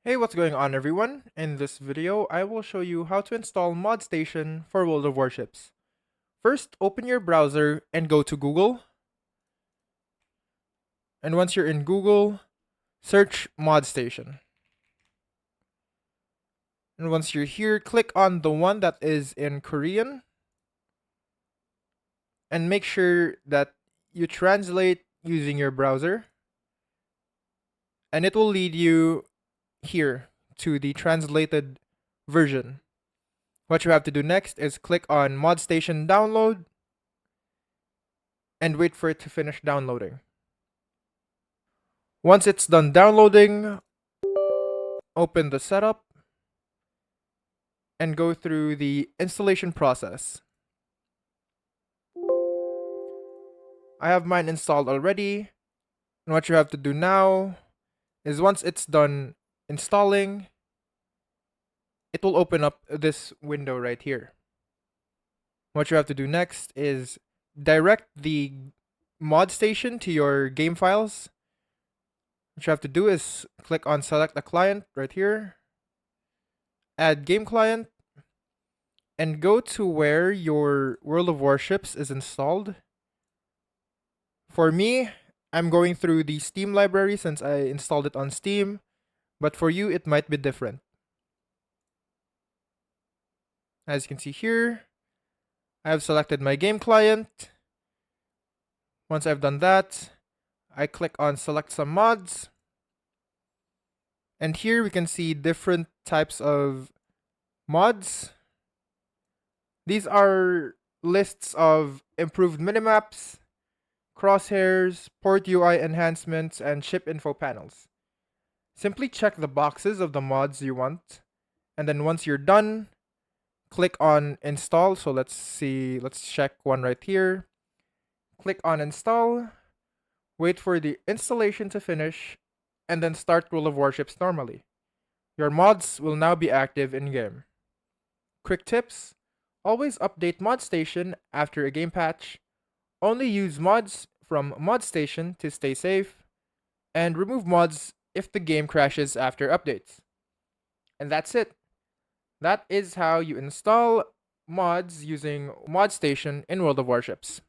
Hey, what's going on everyone? In this video, I will show you how to install ModStation for World of Warships. First, open your browser and go to Google. And once you're in Google, search ModStation. And once you're here, click on the one that is in Korean. And make sure that you translate using your browser. And it will lead you here to the translated version. What you have to do next is click on ModStation Download and wait for it to finish downloading. Once it's done downloading, open the setup and go through the installation process. I have mine installed already, and what you have to do now is once it's done installing, it will open up this window right here. What you have to do next is direct the ModStation to your game files. What you have to do is click on select a client right here, add game client, and go to where your World of Warships is installed. For me, I'm going through the Steam library since I installed it on Steam, but for you, it might be different. As you can see here, I have selected my game client. Once I've done that, I click on select some mods. And here we can see different types of mods. These are lists of improved minimaps, crosshairs, port UI enhancements, and ship info panels. Simply check the boxes of the mods you want, and then once you're done, click on install. So let's check one right here. Click on install, wait for the installation to finish, and then start World of Warships normally. Your mods will now be active in-game. Quick tips: always update ModStation after a game patch, only use mods from ModStation to stay safe, and remove mods if the game crashes after updates. And that's it. That is how you install mods using ModStation in World of Warships.